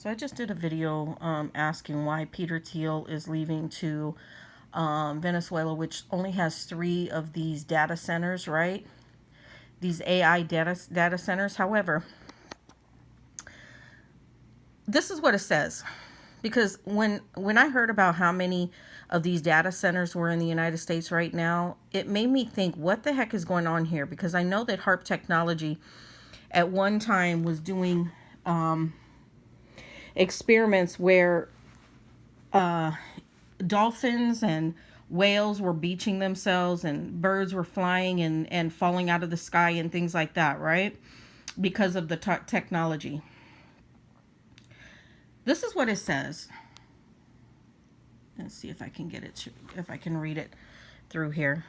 So I just did a video asking why Peter Thiel is leaving to Venezuela, which only has 3 of these data centers, right? These AI data centers. However, this is what it says. Because when I heard about how many of these data centers were in the United States right now, it made me think, what the heck is going on here? Because I know that H.A.R.P technology at one time was doing experiments where dolphins and whales were beaching themselves and birds were flying and falling out of the sky and things like that, right? Because of the technology. This is what it says. Let's see if I can get it, if I can read it through here.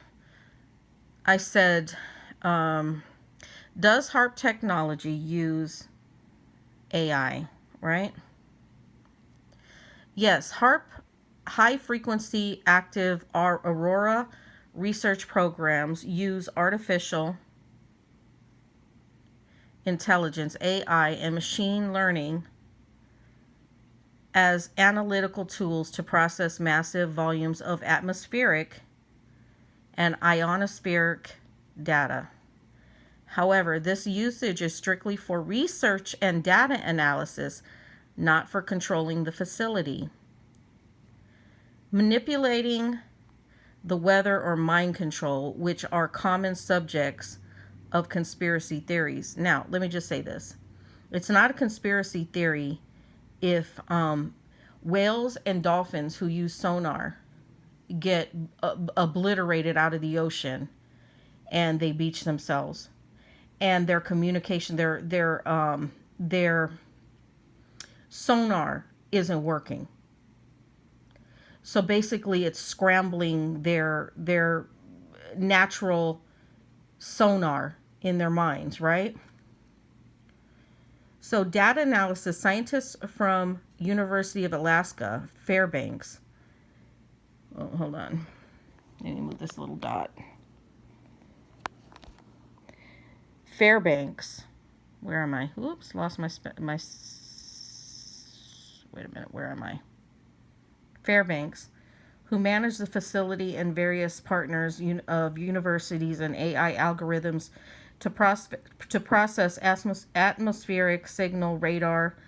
I said, does H.A.R.P technology use AI, right? Yes, H.A.R.P high frequency active Aurora research programs use artificial intelligence, AI, and machine learning as analytical tools to process massive volumes of atmospheric and ionospheric data. However, this usage is strictly for research and data analysis, not for controlling the facility, manipulating the weather, or mind control, which are common subjects of conspiracy theories. Now, let me just say this. It's not a conspiracy theory if whales and dolphins who use sonar get obliterated out of the ocean and they beach themselves, and their communication, their sonar isn't working. So basically it's scrambling their natural sonar in their minds, right? So data analysis scientists from University of Alaska, Fairbanks. Oh, hold on. Let me move this little dot. Fairbanks. Where am I? Oops, lost my wait a minute, where am I? Fairbanks, who manage the facility and various partners of universities and AI algorithms to process atmospheric signal radar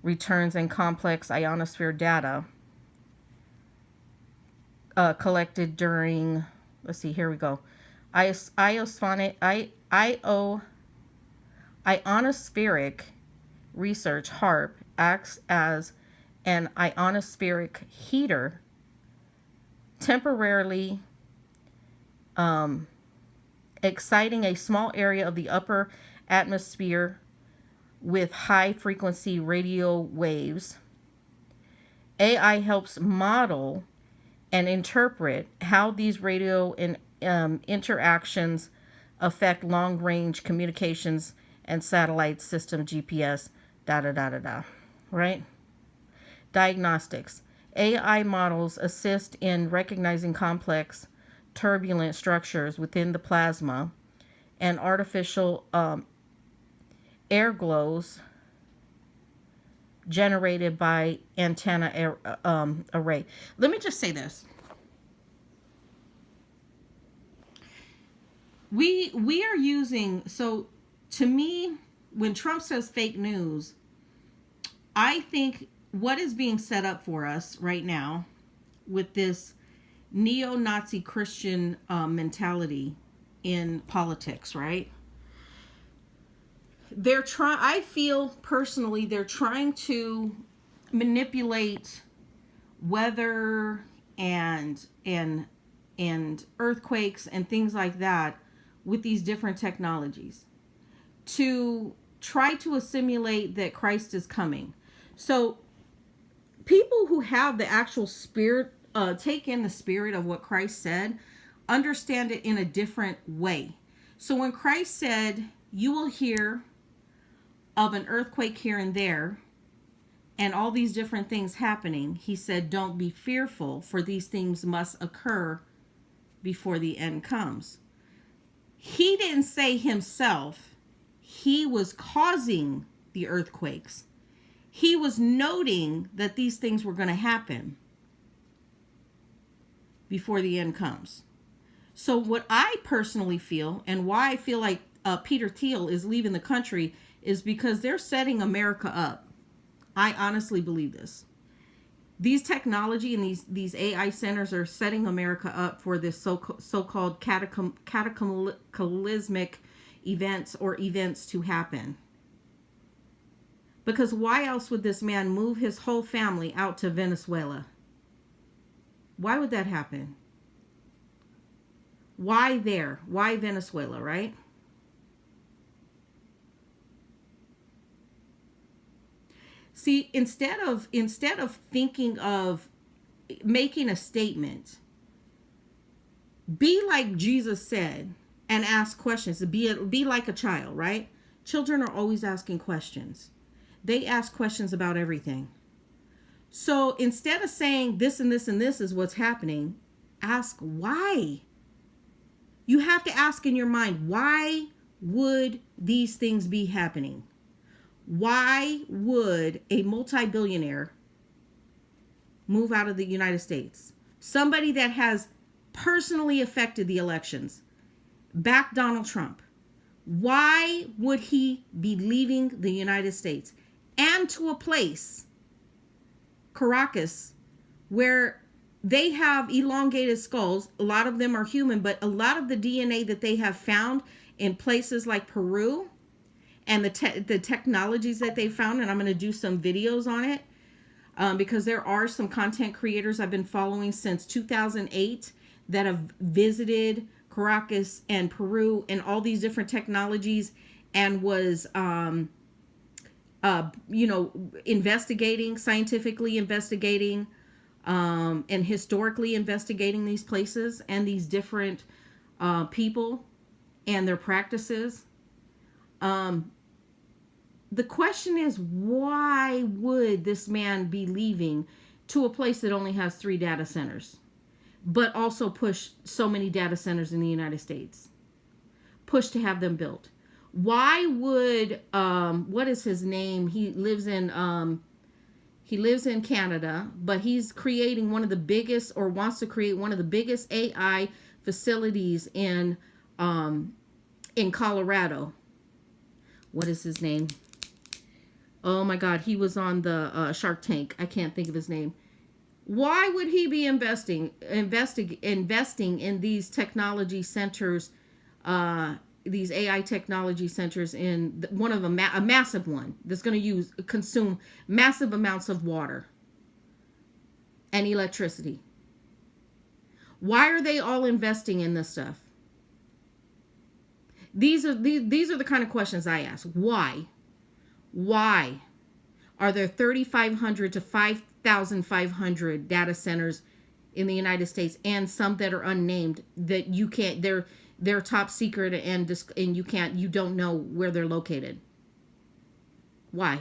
returns and complex ionosphere data collected during, let's see, here we go, ionospheric research. H.A.R.P acts as an ionospheric heater, temporarily exciting a small area of the upper atmosphere with high frequency radio waves. AI helps model and interpret how these radio interactions affect long range communications and satellite system GPS, da da da da da, right? Diagnostics. AI models assist in recognizing complex, turbulent structures within the plasma and artificial air glows generated by antenna array. Let me just say this. We are using, so to me, when Trump says fake news, I think what is being set up for us right now with this neo-Nazi Christian mentality in politics, right? I feel personally they're trying to manipulate weather and earthquakes and things like that with these different technologies to try to assimilate that Christ is coming. So people who have the actual spirit, take in the spirit of what Christ said, understand it in a different way. So when Christ said, you will hear of an earthquake here and there and all these different things happening, he said, don't be fearful, for these things must occur before the end comes. He didn't say himself he was causing the earthquakes. he was noting that these things were going to happen before the end comes. So what I personally feel, and why I feel like Peter Thiel is leaving the country, is because they're setting America up. I honestly believe this. These technology and these AI centers are setting America up for this so-called cataclysmic events or events to happen. Because why else would this man move his whole family out to Venezuela? Why would that happen? Why there? Why Venezuela, right? See, instead of thinking of making a statement, be like Jesus said and ask questions. Be like a child, right? Children are always asking questions. They ask questions about everything. So instead of saying this and this and this is what's happening, ask why. You have to ask in your mind, why would these things be happening? Why would a multi-billionaire move out of the United States? Somebody that has personally affected the elections, back Donald Trump. Why would he be leaving the United States and to a place, Caracas, where they have elongated skulls? A lot of them are human, but a lot of the DNA that they have found in places like Peru and the technologies that they found, and I'm going to do some videos on it because there are some content creators I've been following since 2008 that have visited Caracas and Peru and all these different technologies and was scientifically investigating and historically investigating these places and these different people and their practices. The question is, why would this man be leaving to a place that only has 3 data centers, but also push so many data centers in the United States? Push to have them built. Why would, what is his name? He lives in Canada, but he's creating one of the biggest, or wants to create one of the biggest AI facilities in Colorado. What is his name? Oh my God, he was on the Shark Tank. I can't think of his name. Why would he be investing in these technology centers, these AI technology centers, in one of a massive one that's going to consume massive amounts of water and electricity? Why are they all investing in this stuff? These are the kind of questions I ask. Why? Why are there 3,500 to 5,500 data centers in the United States, and some that are unnamed that you can't? They're top secret, and you don't know where they're located. Why?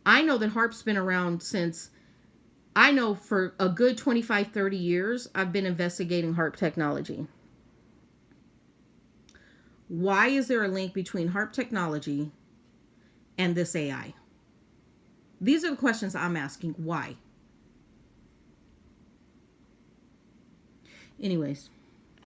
I know that H.A.A.R.P's been around since, I know for a good 25, 30 years, I've been investigating H.A.A.R.P technology. Why is there a link between H.A.A.R.P technology and this AI? These are the questions I'm asking. Why? Anyways.